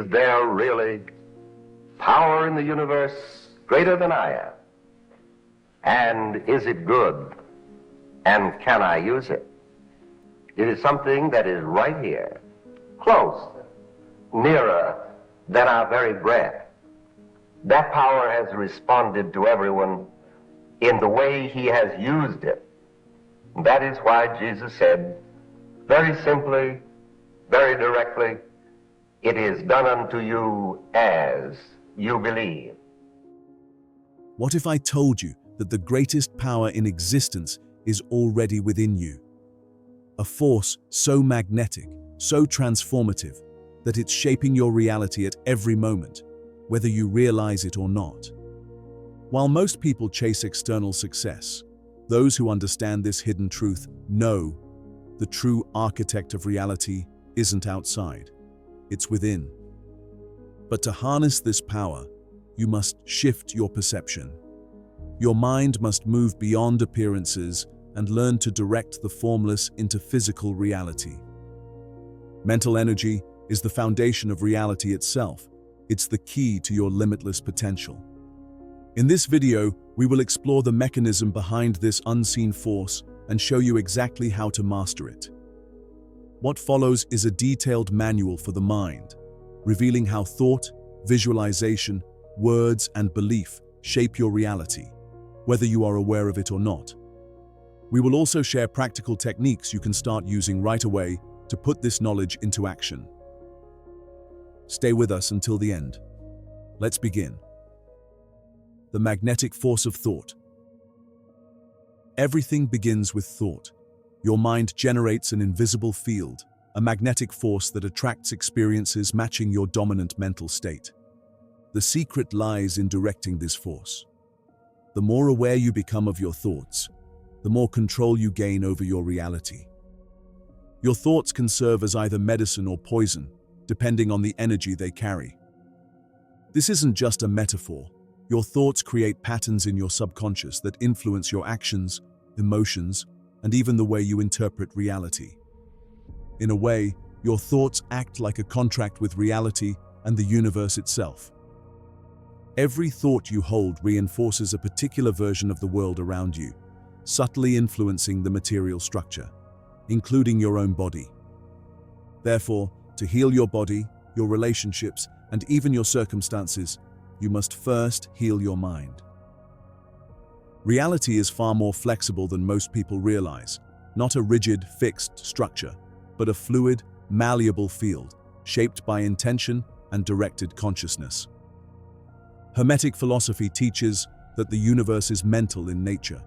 Is there really power in the universe greater than I am? And is it good? And can I use it? It is something that is right here, close, nearer than our very breath. That power has responded to everyone in the way he has used it. That is why Jesus said, very simply, very directly, it is done unto you as you believe. What if I told you that the greatest power in existence is already within you? A force so magnetic, so transformative, that it's shaping your reality at every moment, whether you realize it or not. While most people chase external success, those who understand this hidden truth know the true architect of reality isn't outside, it's within. But to harness this power, you must shift your perception. Your mind must move beyond appearances and learn to direct the formless into physical reality. Mental energy is the foundation of reality itself. It's the key to your limitless potential. In this video, we will explore the mechanism behind this unseen force and show you exactly how to master it. What follows is a detailed manual for the mind, revealing how thought, visualization, words, and belief shape your reality, whether you are aware of it or not. We will also share practical techniques you can start using right away to put this knowledge into action. Stay with us until the end. Let's begin. The magnetic force of thought. Everything begins with thought. Your mind generates an invisible field, a magnetic force that attracts experiences matching your dominant mental state. The secret lies in directing this force. The more aware you become of your thoughts, the more control you gain over your reality. Your thoughts can serve as either medicine or poison, depending on the energy they carry. This isn't just a metaphor. Your thoughts create patterns in your subconscious that influence your actions, emotions, and even the way you interpret reality. In a way, your thoughts act like a contract with reality and the universe itself. Every thought you hold reinforces a particular version of the world around you, subtly influencing the material structure, including your own body. Therefore, to heal your body, your relationships, and even your circumstances, you must first heal your mind. Reality is far more flexible than most people realize, not a rigid, fixed structure, but a fluid, malleable field, shaped by intention and directed consciousness. Hermetic philosophy teaches that the universe is mental in nature,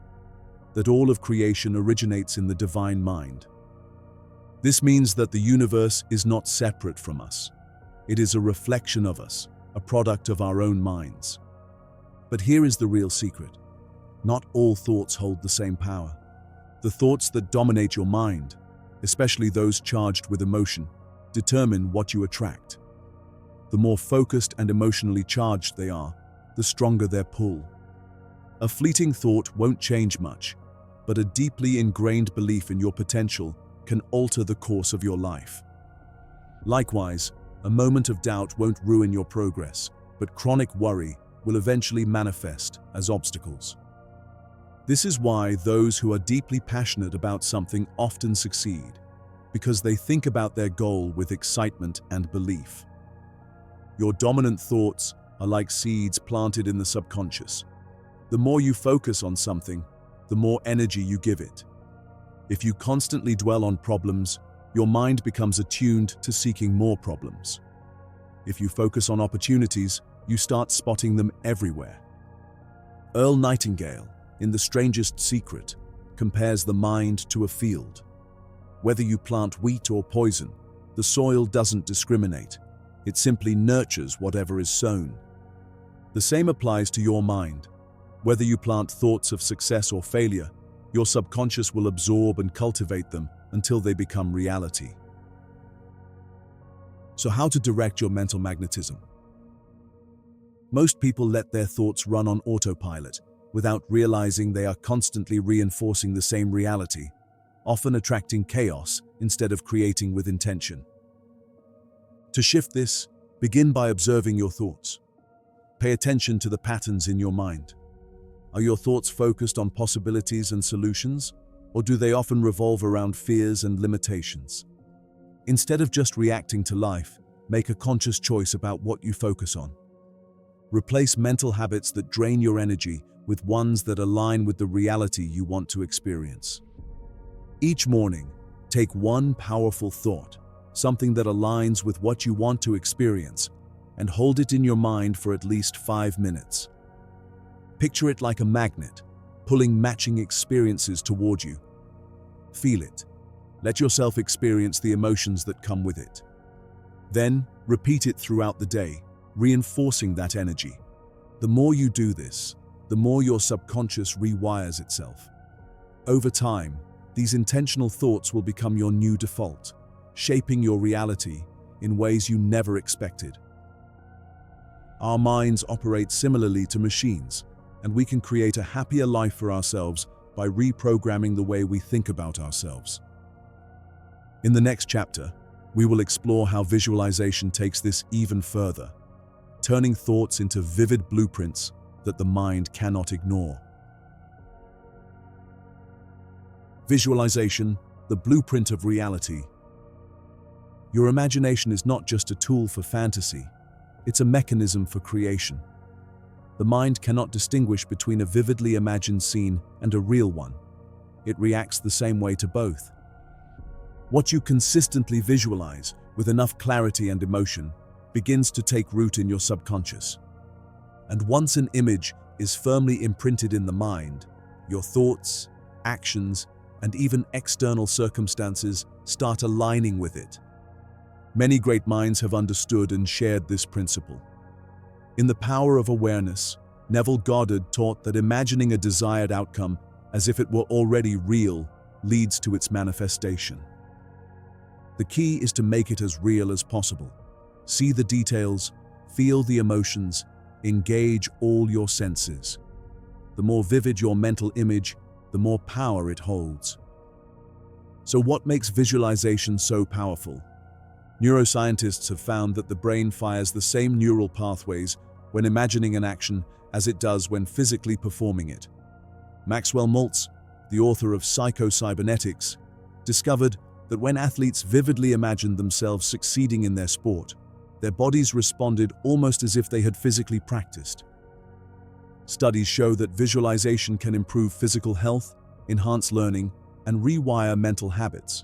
that all of creation originates in the divine mind. This means that the universe is not separate from us. It is a reflection of us, a product of our own minds. But here is the real secret. Not all thoughts hold the same power. The thoughts that dominate your mind, especially those charged with emotion, determine what you attract. The more focused and emotionally charged they are, the stronger their pull. A fleeting thought won't change much, but a deeply ingrained belief in your potential can alter the course of your life. Likewise, a moment of doubt won't ruin your progress, but chronic worry will eventually manifest as obstacles. This is why those who are deeply passionate about something often succeed, because they think about their goal with excitement and belief. Your dominant thoughts are like seeds planted in the subconscious. The more you focus on something, the more energy you give it. If you constantly dwell on problems, your mind becomes attuned to seeking more problems. If you focus on opportunities, you start spotting them everywhere. Earl Nightingale, in The Strangest Secret, compares the mind to a field. Whether you plant wheat or poison, the soil doesn't discriminate. It simply nurtures whatever is sown. The same applies to your mind. Whether you plant thoughts of success or failure, your subconscious will absorb and cultivate them until they become reality. So how to direct your mental magnetism? Most people let their thoughts run on autopilot without realizing they are constantly reinforcing the same reality, often attracting chaos instead of creating with intention. To shift this, Begin by observing your thoughts. Pay attention to the patterns in your mind. Are your thoughts focused on possibilities and solutions, or do they often revolve around fears and limitations? Instead of just reacting to life, make a conscious choice about what you focus on. Replace mental habits that drain your energy with ones that align with the reality you want to experience. Each morning, take one powerful thought, something that aligns with what you want to experience, and hold it in your mind for at least 5 minutes. Picture it like a magnet, pulling matching experiences toward you. Feel it. Let yourself experience the emotions that come with it. Then, repeat it throughout the day, reinforcing that energy. The more you do this, the more your subconscious rewires itself. Over time, these intentional thoughts will become your new default, shaping your reality in ways you never expected. Our minds operate similarly to machines, and we can create a happier life for ourselves by reprogramming the way we think about ourselves. In the next chapter, we will explore how visualization takes this even further, turning thoughts into vivid blueprints that the mind cannot ignore. Visualization, the blueprint of reality. Your imagination is not just a tool for fantasy, it's a mechanism for creation. The mind cannot distinguish between a vividly imagined scene and a real one. It reacts the same way to both. What you consistently visualize, with enough clarity and emotion, begins to take root in your subconscious. And once an image is firmly imprinted in the mind, your thoughts, actions, and even external circumstances start aligning with it. Many great minds have understood and shared this principle. In The Power of Awareness, Neville Goddard taught that imagining a desired outcome as if it were already real leads to its manifestation. The key is to make it as real as possible. See the details, feel the emotions, engage all your senses. The more vivid your mental image, the more power it holds. So what makes visualization so powerful? Neuroscientists have found that the brain fires the same neural pathways when imagining an action as it does when physically performing it. Maxwell Maltz, the author of Psycho-Cybernetics, discovered that when athletes vividly imagined themselves succeeding in their sport, their bodies responded almost as if they had physically practiced. Studies show that visualization can improve physical health, enhance learning, and rewire mental habits,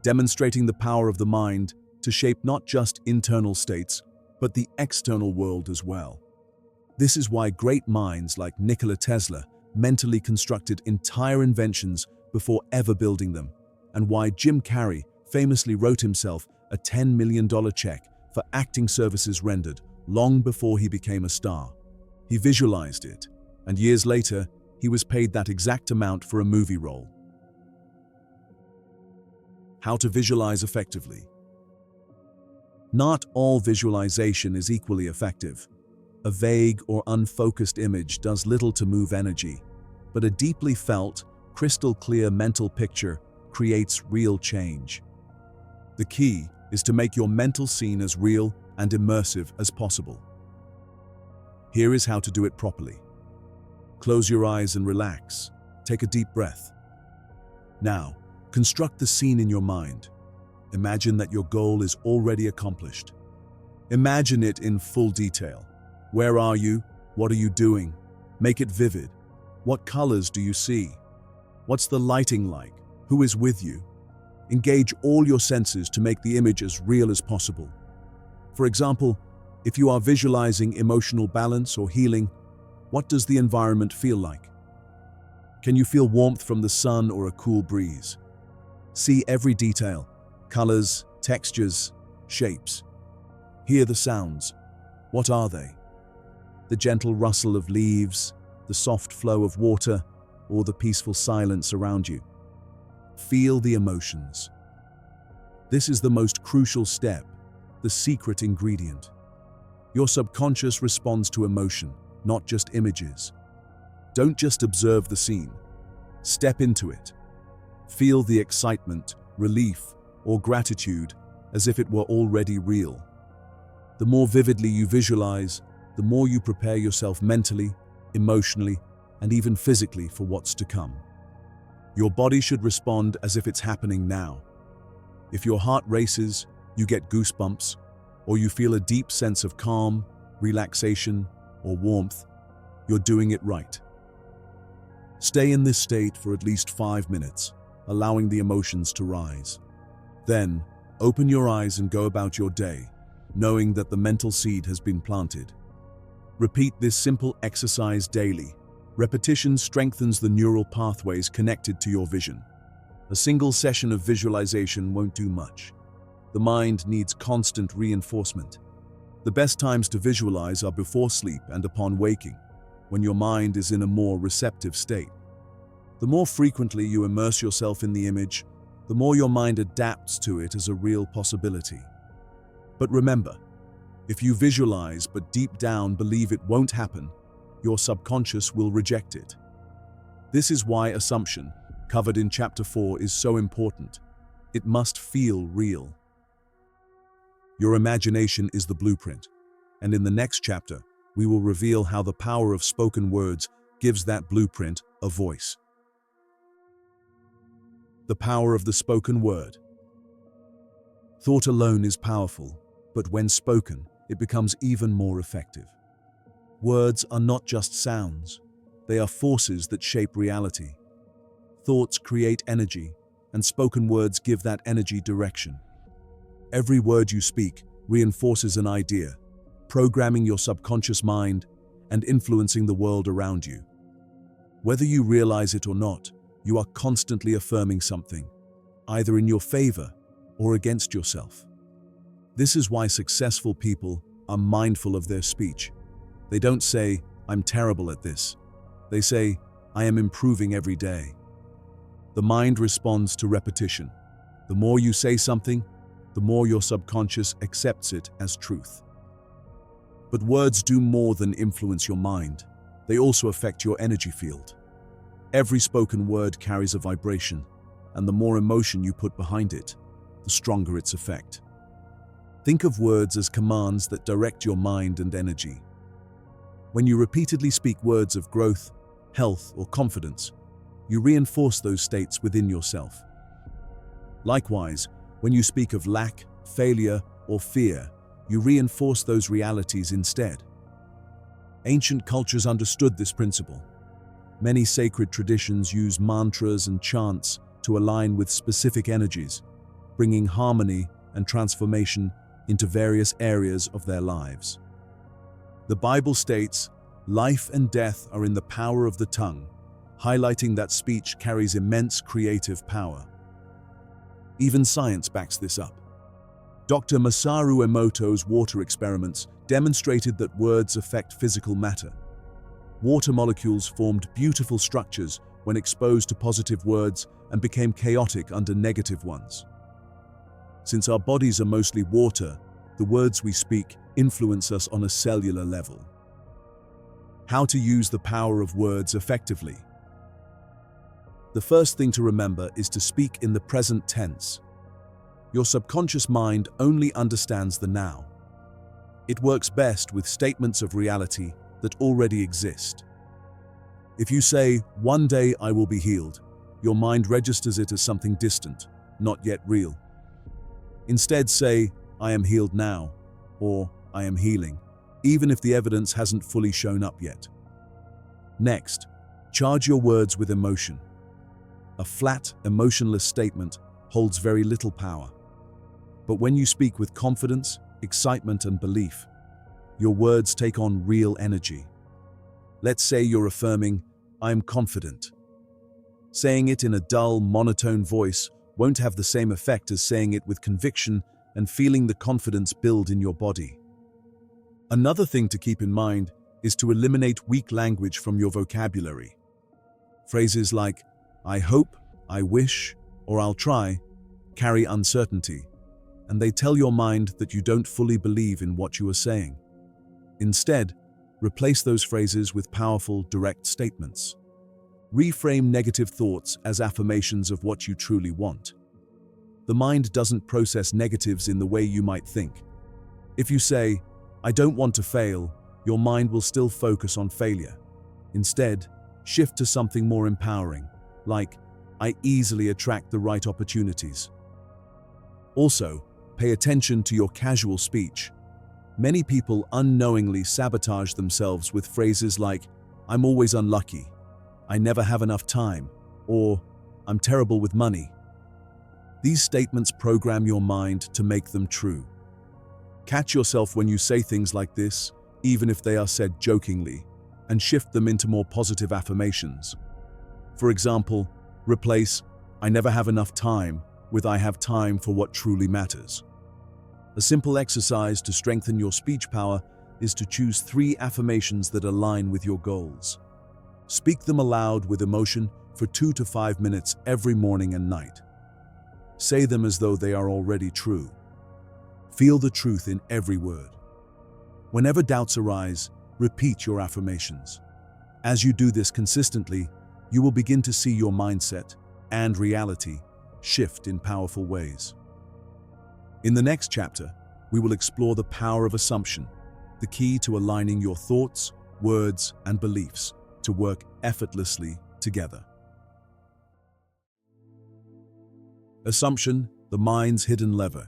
demonstrating the power of the mind to shape not just internal states, but the external world as well. This is why great minds like Nikola Tesla mentally constructed entire inventions before ever building them, and why Jim Carrey famously wrote himself a $10 million check for acting services rendered long before he became a star. He visualized it, and years later, he was paid that exact amount for a movie role. How to visualize effectively. Not all visualization is equally effective. A vague or unfocused image does little to move energy, but a deeply felt, crystal clear mental picture creates real change. The key is to make your mental scene as real and immersive as possible. Here is how to do it properly. Close your eyes and relax. Take a deep breath. Now, construct the scene in your mind. Imagine that your goal is already accomplished. Imagine it in full detail. Where are you? What are you doing? Make it vivid. What colors do you see? What's the lighting like? Who is with you? Engage all your senses to make the image as real as possible. For example, if you are visualizing emotional balance or healing, what does the environment feel like? Can you feel warmth from the sun or a cool breeze? See every detail, colors, textures, shapes. Hear the sounds. What are they? The gentle rustle of leaves, the soft flow of water, or the peaceful silence around you. Feel the emotions. This is the most crucial step, the secret ingredient. Your subconscious responds to emotion, not just images. Don't just observe the scene. Step into it. Feel the excitement, relief, or gratitude as if it were already real. The more vividly you visualize, the more you prepare yourself mentally, emotionally, and even physically for what's to come. Your body should respond as if it's happening now. If your heart races, you get goosebumps, or you feel a deep sense of calm, relaxation, or warmth, you're doing it right. Stay in this state for at least 5 minutes, allowing the emotions to rise. Then, open your eyes and go about your day, knowing that the mental seed has been planted. Repeat this simple exercise daily. Repetition strengthens the neural pathways connected to your vision. A single session of visualization won't do much. The mind needs constant reinforcement. The best times to visualize are before sleep and upon waking, when your mind is in a more receptive state. The more frequently you immerse yourself in the image, the more your mind adapts to it as a real possibility. But remember, if you visualize but deep down believe it won't happen, your subconscious will reject it. This is why assumption, covered in Chapter 4, is so important. It must feel real. Your imagination is the blueprint, and in the next chapter, we will reveal how the power of spoken words gives that blueprint a voice. The power of the spoken word. Thought alone is powerful, but when spoken, it becomes even more effective. Words are not just sounds, they are forces that shape reality. Thoughts create energy, and spoken words give that energy direction. Every word you speak reinforces an idea, programming your subconscious mind and influencing the world around you. Whether you realize it or not, you are constantly affirming something, either in your favor or against yourself. This is why successful people are mindful of their speech. They don't say, "I'm terrible at this." They say, "I am improving every day." The mind responds to repetition. The more you say something, the more your subconscious accepts it as truth. But words do more than influence your mind. They also affect your energy field. Every spoken word carries a vibration, and the more emotion you put behind it, the stronger its effect. Think of words as commands that direct your mind and energy. When you repeatedly speak words of growth, health, or confidence, you reinforce those states within yourself. Likewise, when you speak of lack, failure, or fear, you reinforce those realities instead. Ancient cultures understood this principle. Many sacred traditions use mantras and chants to align with specific energies, bringing harmony and transformation into various areas of their lives. The Bible states, "Life and death are in the power of the tongue," highlighting that speech carries immense creative power. Even science backs this up. Dr. Masaru Emoto's water experiments demonstrated that words affect physical matter. Water molecules formed beautiful structures when exposed to positive words and became chaotic under negative ones. Since our bodies are mostly water, the words we speak influence us on a cellular level. How to use the power of words effectively. The first thing to remember is to speak in the present tense. Your subconscious mind only understands the now. It works best with statements of reality that already exist. If you say, "One day I will be healed," your mind registers it as something distant, not yet real. Instead say, "I am healed now," or "I am healing," even if the evidence hasn't fully shown up yet. Next, charge your words with emotion. A flat, emotionless statement holds very little power. But when you speak with confidence, excitement, and belief, your words take on real energy. Let's say you're affirming, "I am confident." Saying it in a dull, monotone voice won't have the same effect as saying it with conviction and feeling the confidence build in your body. Another thing to keep in mind is to eliminate weak language from your vocabulary. Phrases like, "I hope," "I wish," or "I'll try" carry uncertainty, and they tell your mind that you don't fully believe in what you are saying. Instead, replace those phrases with powerful, direct statements. Reframe negative thoughts as affirmations of what you truly want. The mind doesn't process negatives in the way you might think. If you say, "I don't want to fail," your mind will still focus on failure. Instead, shift to something more empowering, like, "I easily attract the right opportunities." Also, pay attention to your casual speech. Many people unknowingly sabotage themselves with phrases like, "I'm always unlucky," "I never have enough time," or "I'm terrible with money." These statements program your mind to make them true. Catch yourself when you say things like this, even if they are said jokingly, and shift them into more positive affirmations. For example, replace "I never have enough time" with "I have time for what truly matters." A simple exercise to strengthen your speech power is to choose 3 affirmations that align with your goals. Speak them aloud with emotion for 2 to 5 minutes every morning and night. Say them as though they are already true. Feel the truth in every word. Whenever doubts arise, repeat your affirmations. As you do this consistently, you will begin to see your mindset and reality shift in powerful ways. In the next chapter, we will explore the power of assumption, the key to aligning your thoughts, words, and beliefs to work effortlessly together. Assumption, the mind's hidden lever.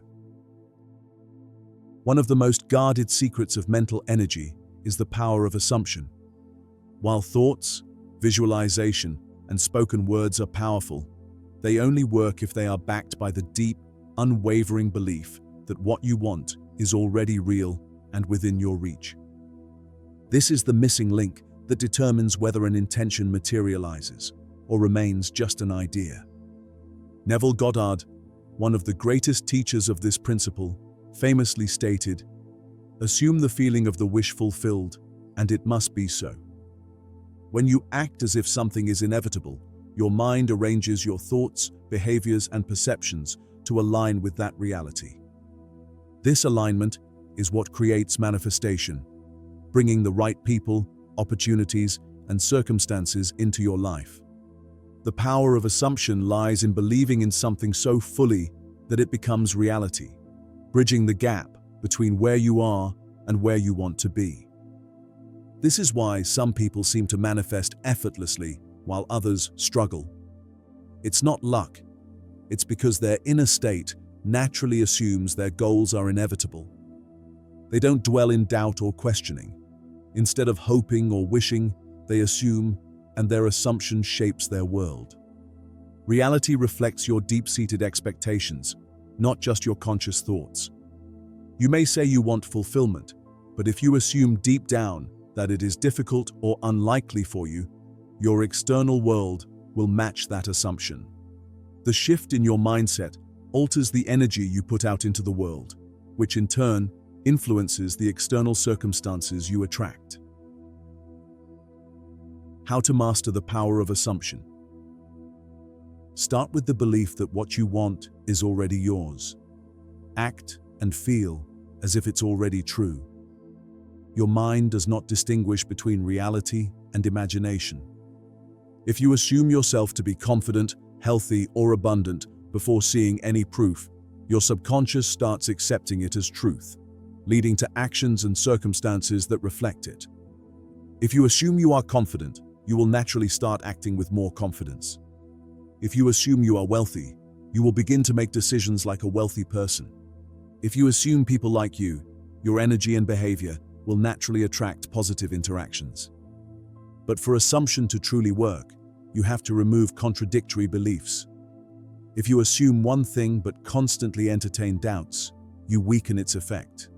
One of the most guarded secrets of mental energy is the power of assumption. While thoughts, visualization, and spoken words are powerful, they only work if they are backed by the deep, unwavering belief that what you want is already real and within your reach. This is the missing link that determines whether an intention materializes or remains just an idea. Neville Goddard, one of the greatest teachers of this principle, famously stated, "Assume the feeling of the wish fulfilled, and it must be so." When you act as if something is inevitable, your mind arranges your thoughts, behaviors, and perceptions to align with that reality. This alignment is what creates manifestation, bringing the right people, opportunities, and circumstances into your life. The power of assumption lies in believing in something so fully that it becomes reality, bridging the gap between where you are and where you want to be. This is why some people seem to manifest effortlessly while others struggle. It's not luck. It's because their inner state naturally assumes their goals are inevitable. They don't dwell in doubt or questioning. Instead of hoping or wishing, they assume, and their assumption shapes their world. Reality reflects your deep-seated expectations, not just your conscious thoughts. You may say you want fulfillment, but if you assume deep down that it is difficult or unlikely for you, your external world will match that assumption. The shift in your mindset alters the energy you put out into the world, which in turn influences the external circumstances you attract. How to master the power of assumption. Start with the belief that what you want is already yours. Act and feel as if it's already true. Your mind does not distinguish between reality and imagination. If you assume yourself to be confident, healthy, or abundant before seeing any proof, your subconscious starts accepting it as truth, leading to actions and circumstances that reflect it. If you assume you are confident, you will naturally start acting with more confidence. If you assume you are wealthy, you will begin to make decisions like a wealthy person. If you assume people like you, your energy and behavior will naturally attract positive interactions. But for assumption to truly work, you have to remove contradictory beliefs. If you assume one thing but constantly entertain doubts, you weaken its effect.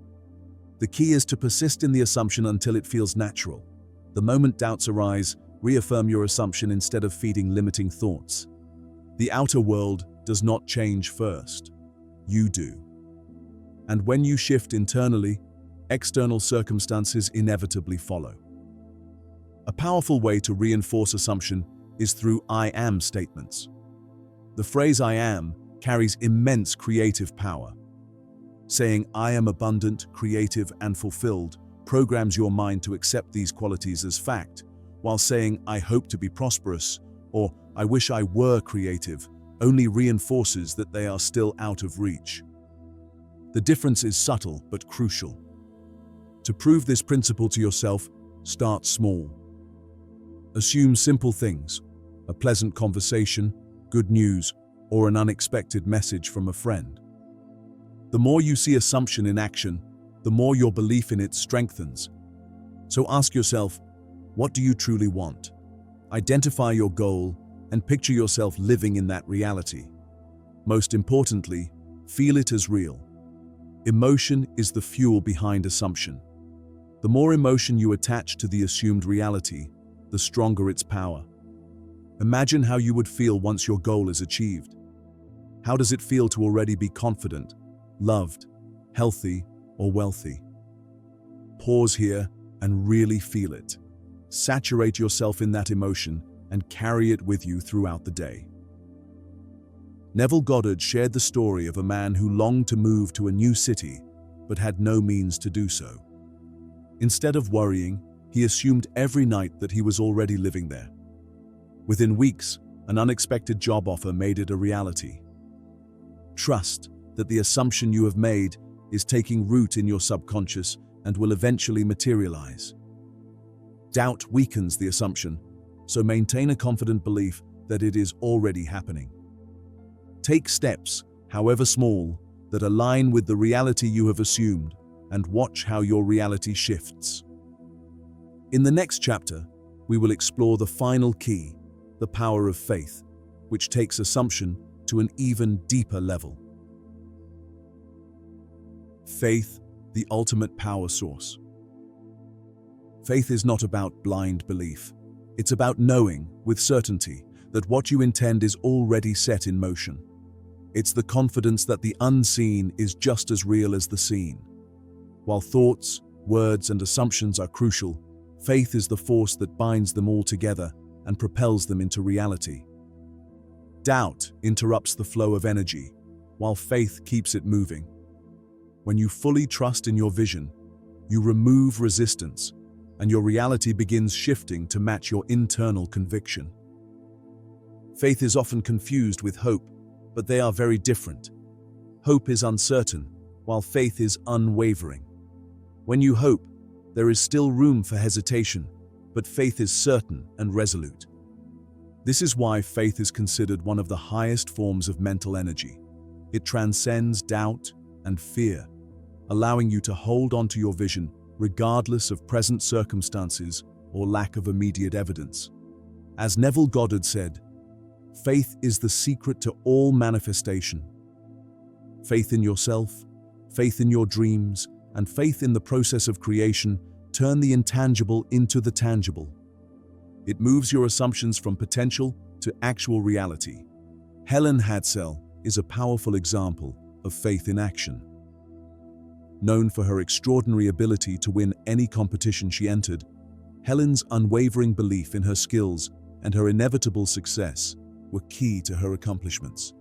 The key is to persist in the assumption until it feels natural. The moment doubts arise, reaffirm your assumption instead of feeding limiting thoughts. The outer world does not change first. You do. And when you shift internally, external circumstances inevitably follow. A powerful way to reinforce assumption is through I am statements. The phrase I am carries immense creative power. Saying I am abundant, creative, and fulfilled programs your mind to accept these qualities as fact, while saying I hope to be prosperous or I wish I were creative only reinforces that they are still out of reach. The difference is subtle but crucial. To prove this principle to yourself, start small. Assume simple things: a pleasant conversation, good news, or an unexpected message from a friend. The more you see assumption in action, the more your belief in it strengthens. So ask yourself, what do you truly want? Identify your goal and picture yourself living in that reality. Most importantly, feel it as real. Emotion is the fuel behind assumption. The more emotion you attach to the assumed reality, the stronger its power. Imagine how you would feel once your goal is achieved. How does it feel to already be confident, loved, healthy, or wealthy? Pause here and really feel it. Saturate yourself in that emotion and carry it with you throughout the day. Neville Goddard shared the story of a man who longed to move to a new city but had no means to do so. Instead of worrying, he assumed every night that he was already living there. Within weeks, an unexpected job offer made it a reality. Trust that the assumption you have made is taking root in your subconscious and will eventually materialize. Doubt weakens the assumption, so maintain a confident belief that it is already happening. Take steps, however small, that align with the reality you have assumed, and watch how your reality shifts. In the next chapter, we will explore the final key, the power of faith, which takes assumption to an even deeper level. Faith, the ultimate power source. Faith is not about blind belief. It's about knowing, with certainty, that what you intend is already set in motion. It's the confidence that the unseen is just as real as the seen. While thoughts, words, and assumptions are crucial, faith is the force that binds them all together and propels them into reality. Doubt interrupts the flow of energy, while faith keeps it moving. When you fully trust in your vision, you remove resistance, and your reality begins shifting to match your internal conviction. Faith is often confused with hope, but they are very different. Hope is uncertain, while faith is unwavering. When you hope, there is still room for hesitation, but faith is certain and resolute. This is why faith is considered one of the highest forms of mental energy. It transcends doubt and fear, allowing you to hold on to your vision regardless of present circumstances or lack of immediate evidence. As Neville Goddard said, faith is the secret to all manifestation. Faith in yourself, faith in your dreams, and faith in the process of creation turn the intangible into the tangible. It moves your assumptions from potential to actual reality. Helen Hadsell is a powerful example of faith in action. Known for her extraordinary ability to win any competition she entered, Helen's unwavering belief in her skills and her inevitable success were key to her accomplishments.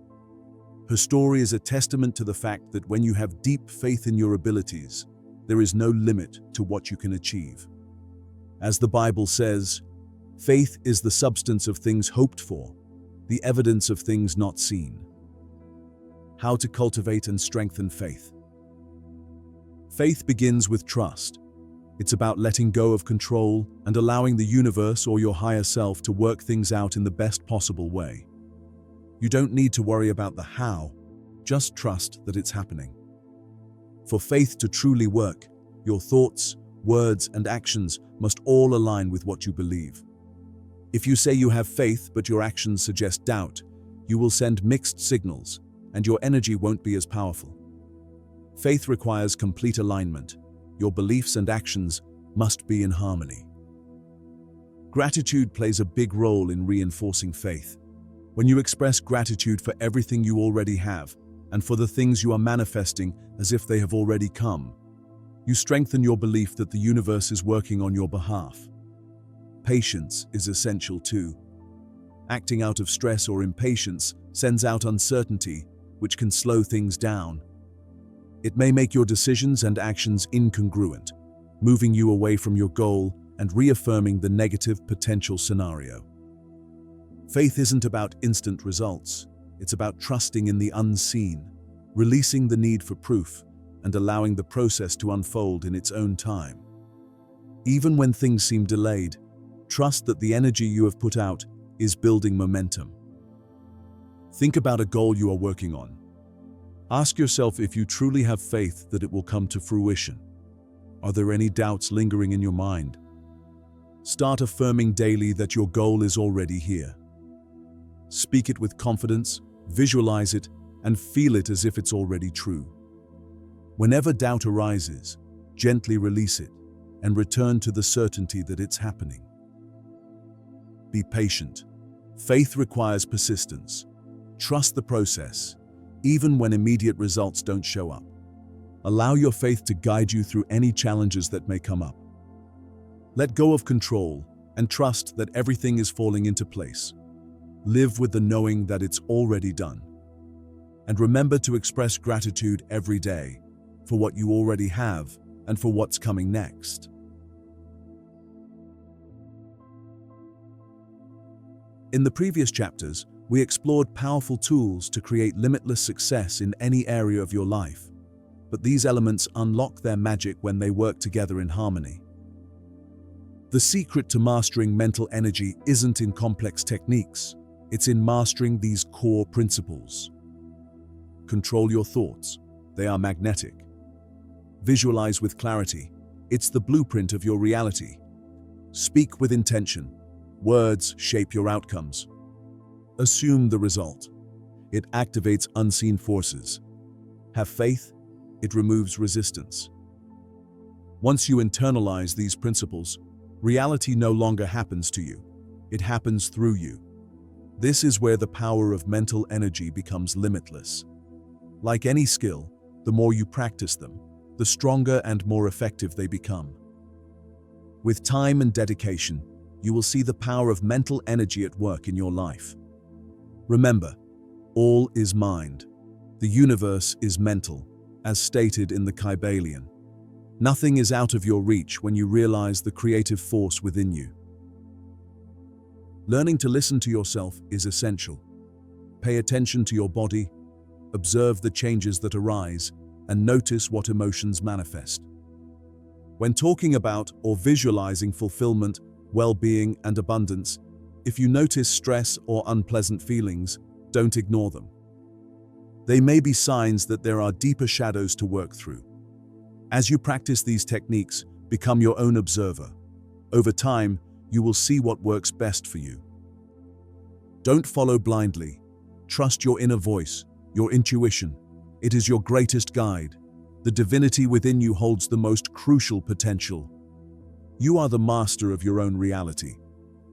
Her story is a testament to the fact that when you have deep faith in your abilities, there is no limit to what you can achieve. As the Bible says, faith is the substance of things hoped for, the evidence of things not seen. How to cultivate and strengthen faith. Faith begins with trust. It's about letting go of control and allowing the universe or your higher self to work things out in the best possible way. You don't need to worry about the how, just trust that it's happening. For faith to truly work, your thoughts, words, and actions must all align with what you believe. If you say you have faith but your actions suggest doubt, you will send mixed signals, and your energy won't be as powerful. Faith requires complete alignment. Your beliefs and actions must be in harmony. Gratitude plays a big role in reinforcing faith. When you express gratitude for everything you already have and for the things you are manifesting as if they have already come, you strengthen your belief that the universe is working on your behalf. Patience is essential too. Acting out of stress or impatience sends out uncertainty, which can slow things down. It may make your decisions and actions incongruent, moving you away from your goal and reaffirming the negative potential scenario. Faith isn't about instant results. It's about trusting in the unseen, releasing the need for proof, and allowing the process to unfold in its own time. Even when things seem delayed, trust that the energy you have put out is building momentum. Think about a goal you are working on. Ask yourself if you truly have faith that it will come to fruition. Are there any doubts lingering in your mind? Start affirming daily that your goal is already here. Speak it with confidence, visualize it, and feel it as if it's already true. Whenever doubt arises, gently release it and return to the certainty that it's happening. Be patient. Faith requires persistence. Trust the process, even when immediate results don't show up. Allow your faith to guide you through any challenges that may come up. Let go of control and trust that everything is falling into place. Live with the knowing that it's already done. And remember to express gratitude every day for what you already have and for what's coming next. In the previous chapters, we explored powerful tools to create limitless success in any area of your life. But these elements unlock their magic when they work together in harmony. The secret to mastering mental energy isn't in complex techniques, it's in mastering these core principles. Control your thoughts, they are magnetic. Visualize with clarity, it's the blueprint of your reality. Speak with intention, words shape your outcomes. Assume the result, it activates unseen forces. Have faith, it removes resistance. Once you internalize these principles, reality no longer happens to you, it happens through you. This is where the power of mental energy becomes limitless. Like any skill, the more you practice them, the stronger and more effective they become. With time and dedication, you will see the power of mental energy at work in your life. Remember, all is mind. The universe is mental, as stated in the Kybalion. Nothing is out of your reach when you realize the creative force within you. Learning to listen to yourself is essential. Pay attention to your body, observe the changes that arise, and notice what emotions manifest. When talking about or visualizing fulfillment, well-being, and abundance, if you notice stress or unpleasant feelings, don't ignore them. They may be signs that there are deeper shadows to work through. As you practice these techniques, become your own observer. Over time, you will see what works best for you. Don't follow blindly. Trust your inner voice, your intuition. It is your greatest guide. The divinity within you holds the most crucial potential. You are the master of your own reality.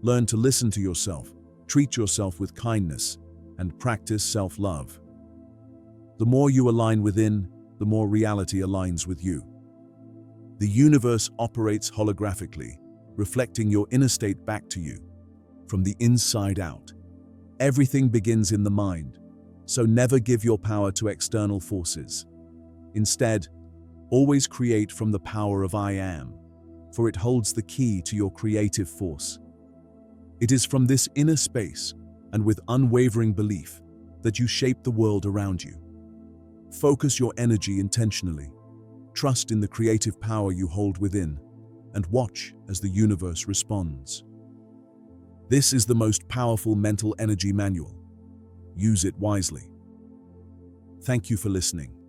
Learn to listen to yourself, treat yourself with kindness, and practice self-love. The more you align within, the more reality aligns with you. The universe operates holographically, reflecting your inner state back to you, from the inside out. Everything begins in the mind, so never give your power to external forces. Instead, always create from the power of I am, for it holds the key to your creative force. It is from this inner space, and with unwavering belief, that you shape the world around you. Focus your energy intentionally. Trust in the creative power you hold within, and watch as the universe responds. This is the most powerful mental energy manual. Use it wisely. Thank you for listening.